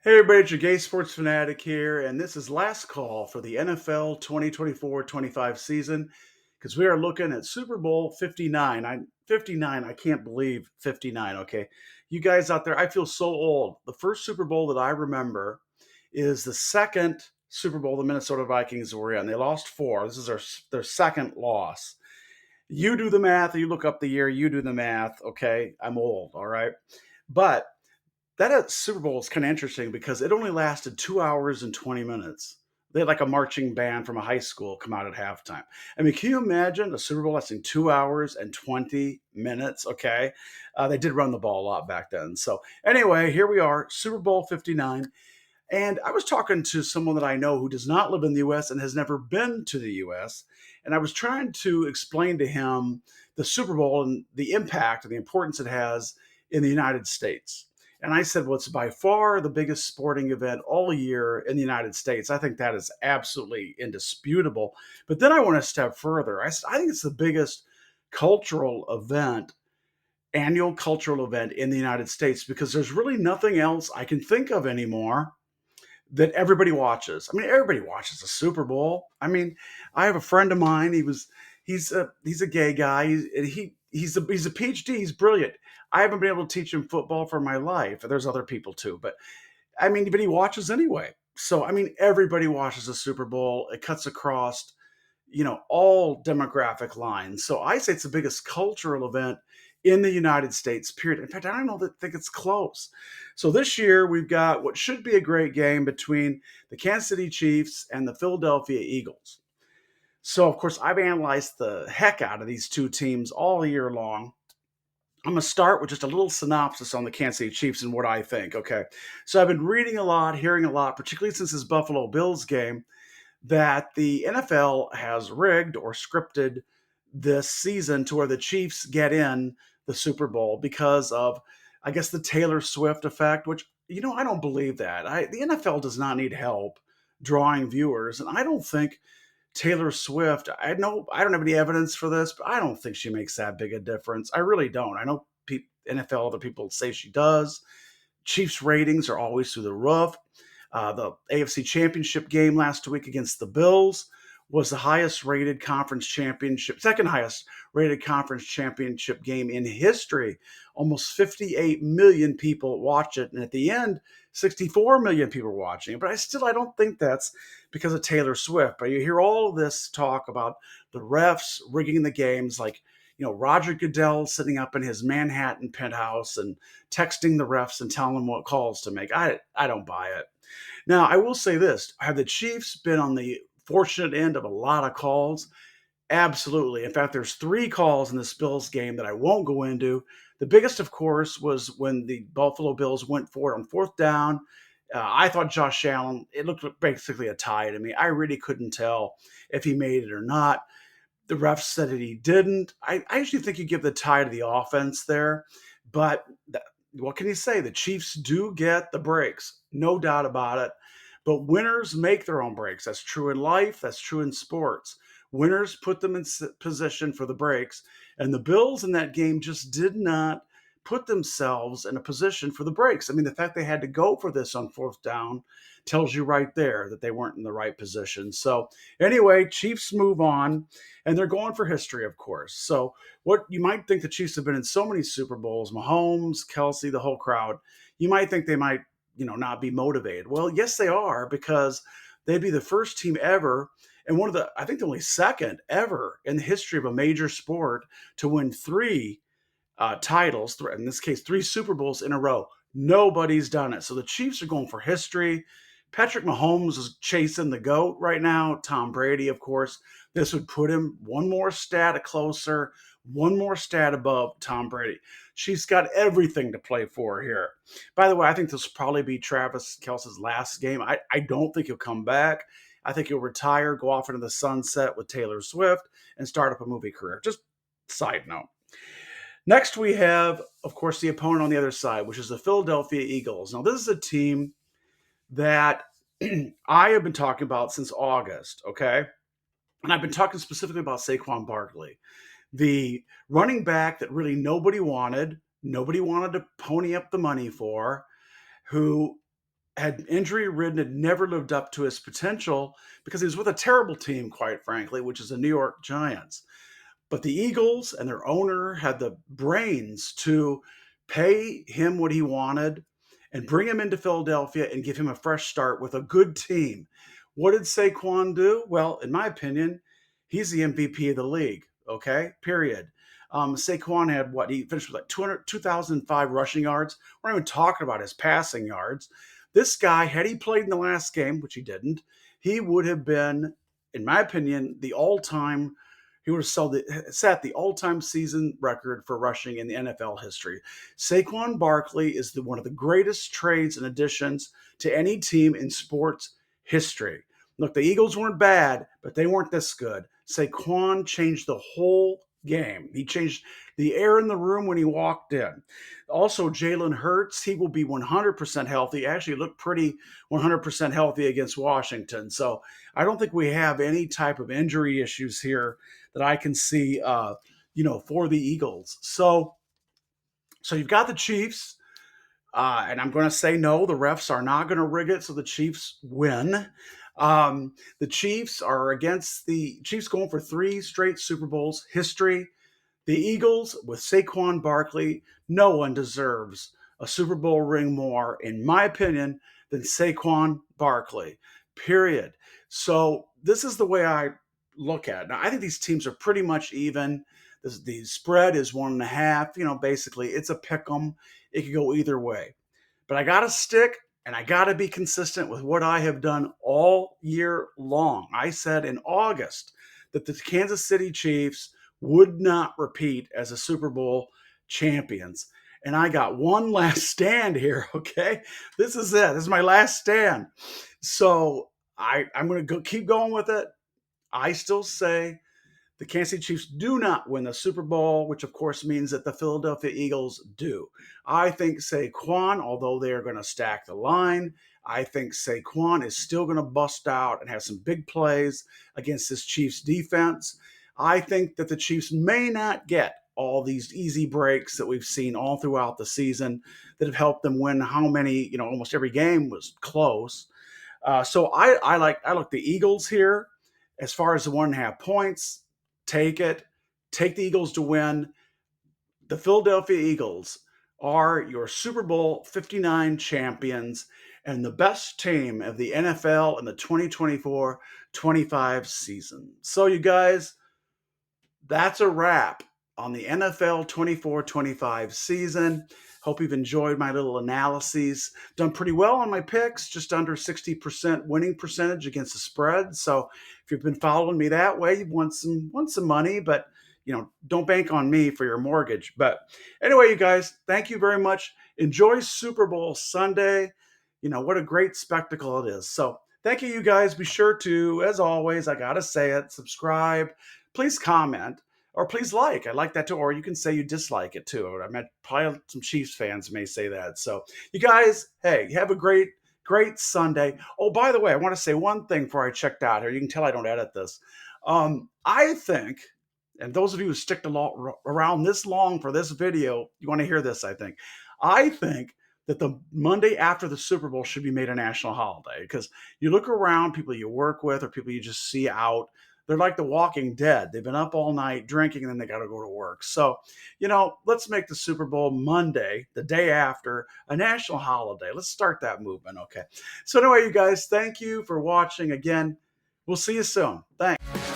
Hey everybody, it's your gay sports fanatic here, and this is last call for the NFL 2024-25 season because we are looking at Super Bowl 59. 59, I can't believe 59, okay? You guys out there, I feel so old. The first Super Bowl that I remember is the second Super Bowl the Minnesota Vikings were in. They lost four. This is their second loss. You do the math, you look up the year, you do the math, okay? I'm old, all right? But that Super Bowl is kind of interesting because it only lasted 2 hours and 20 minutes. They had like a marching band from a high school come out at halftime. I mean, can you imagine a Super Bowl lasting 2 hours and 20 minutes? Okay. They did run the ball a lot back then. So, anyway, here we are, Super Bowl 59. And I was talking to someone that I know who does not live in the US and has never been to the US. And I was trying to explain to him the Super Bowl and the impact and the importance it has in the United States. And I said, well, it's by far the biggest sporting event all year in the United States. I think that is absolutely indisputable. But then I went a step further. I said, I think it's the biggest cultural event, annual cultural event in the United States, because there's really nothing else I can think of anymore that everybody watches. I mean, everybody watches the Super Bowl. I mean, I have a friend of mine. He's a gay guy. He's a PhD. He's brilliant. I haven't been able to teach him football for my life. There's other people too, but I mean, but he watches anyway. So I mean, everybody watches the Super Bowl. It cuts across, all demographic lines. So I say it's the biggest cultural event in the United States, period. In fact, I don't know that think it's close. So this year we've got what should be a great game between the Kansas City Chiefs and the Philadelphia Eagles. So of course I've analyzed the heck out of these two teams all year long. I'm going to start with just a little synopsis on the Kansas City Chiefs and what I think. Okay. So I've been reading a lot, hearing a lot, particularly since this Buffalo Bills game, that the NFL has rigged or scripted this season to where the Chiefs get in the Super Bowl because of, I guess, the Taylor Swift effect, which, I don't believe that. The NFL does not need help drawing viewers. And I don't think Taylor Swift, I don't have any evidence for this, but I don't think she makes that big a difference. I really don't. I know NFL, other people say she does. Chiefs ratings are always through the roof. The AFC Championship game last week against the Bills was the highest rated conference championship, second highest rated conference championship game in history. Almost 58 million people watch it. And at the end, 64 million people watching it. But I don't think that's because of Taylor Swift. But you hear all of this talk about the refs rigging the games, like, Roger Goodell sitting up in his Manhattan penthouse and texting the refs and telling them what calls to make. I don't buy it. Now, I will say this. Have the Chiefs been on the fortunate end of a lot of calls? Absolutely. In fact, there's three calls in this Bills game that I won't go into. The biggest, of course, was when the Buffalo Bills went for it on fourth down. I thought Josh Allen, it looked basically a tie to me. I really couldn't tell if he made it or not. The refs said that he didn't. I actually think you give the tie to the offense there, but what can you say? The Chiefs do get the breaks, no doubt about it. But winners make their own breaks. That's true in life. That's true in sports. Winners put them in position for the breaks. And the Bills in that game just did not put themselves in a position for the breaks. I mean, the fact they had to go for this on fourth down tells you right there that they weren't in the right position. So, anyway, Chiefs move on, and they're going for history, of course. So, what you might think the Chiefs have been in so many Super Bowls, Mahomes, Kelsey, the whole crowd, you might think they might, not be motivated. Well, yes, they are, because they'd be the first team ever, and I think the only second ever in the history of a major sport to win three titles, in this case, three Super Bowls in a row. Nobody's done it. So the Chiefs are going for history. Patrick Mahomes is chasing the GOAT right now. Tom Brady, of course. This would put him one more stat closer, one more stat above Tom Brady. She's got everything to play for here. By the way, I think this will probably be Travis Kelce's last game. I don't think he'll come back. I think he'll retire, go off into the sunset with Taylor Swift, and start up a movie career. Just side note. Next, we have, of course, the opponent on the other side, which is the Philadelphia Eagles. Now, this is a team that I have been talking about since August, okay? And I've been talking specifically about Saquon Barkley, the running back that really nobody wanted to pony up the money for, who had injury ridden, had never lived up to his potential because he was with a terrible team, quite frankly, which is the New York Giants. But the Eagles and their owner had the brains to pay him what he wanted and bring him into Philadelphia and give him a fresh start with a good team. What did Saquon do? Well, in my opinion, he's the MVP of the league. Okay, period. Saquon had what? He finished with like 2005 rushing yards. We're not even talking about his passing yards. This guy, had he played in the last game, which he didn't, he would have been, in my opinion, the all-time he would have set the all-time season record for rushing in the NFL history. Saquon Barkley is one of the greatest trades and additions to any team in sports history. Look, the Eagles weren't bad, but they weren't this good. Saquon changed the whole game. He changed the air in the room when he walked in. Also, Jalen Hurts, he will be 100% healthy. Actually, looked pretty 100% healthy against Washington. So I don't think we have any type of injury issues here that I can see, for the Eagles. So you've got the Chiefs, and I'm going to say no. The refs are not going to rig it, so the Chiefs win. The Chiefs are against the Chiefs going for 3 straight Super Bowls history. The Eagles with Saquon Barkley, no one deserves a Super Bowl ring more, in my opinion, than Saquon Barkley. Period. So this is the way I look at it. Now, I think these teams are pretty much even. The spread is 1.5. Basically, it's a pick 'em. It could go either way. But I got to stick and I got to be consistent with what I have done all year long. I said in August that the Kansas City Chiefs would not repeat as a Super Bowl champions. And I got one last stand here, okay? This is it. This is my last stand. So I'm going to keep going with it. I still say the Kansas City Chiefs do not win the Super Bowl, which of course means that the Philadelphia Eagles do. I think Saquon, although they are going to stack the line, I think Saquon is still going to bust out and have some big plays against this Chiefs defense. I think that the Chiefs may not get all these easy breaks that we've seen all throughout the season that have helped them win how many, almost every game was close. So I like the Eagles here as far as the 1.5 points. Take it. Take the Eagles to win. The Philadelphia Eagles are your Super Bowl 59 champions and the best team of the NFL in the 2024-25 season. So you guys, that's a wrap on the NFL 24-25 season. Hope you've enjoyed my little analyses. Done pretty well on my picks, just under 60% winning percentage against the spread. So if you've been following me that way, you've won some money, but don't bank on me for your mortgage. But anyway, you guys, thank you very much. Enjoy Super Bowl Sunday. What a great spectacle it is. So thank you, you guys. Be sure to, as always, I gotta say it, subscribe. Please comment. Or please like. I like that too. Or you can say you dislike it too. I mean, probably some Chiefs fans may say that. So you guys, hey, have a great Sunday. Oh, by the way, I want to say one thing before I checked out here. You can tell I don't edit this. I think, and those of you who stick around this long for this video, you want to hear this, I think. I think that the Monday after the Super Bowl should be made a national holiday because you look around, people you work with or people you just see out, they're like the Walking Dead. They've been up all night drinking and then they got to go to work. So, let's make the Super Bowl Monday, the day after, a national holiday. Let's start that movement, okay? So anyway, you guys, thank you for watching again. We'll see you soon. Thanks.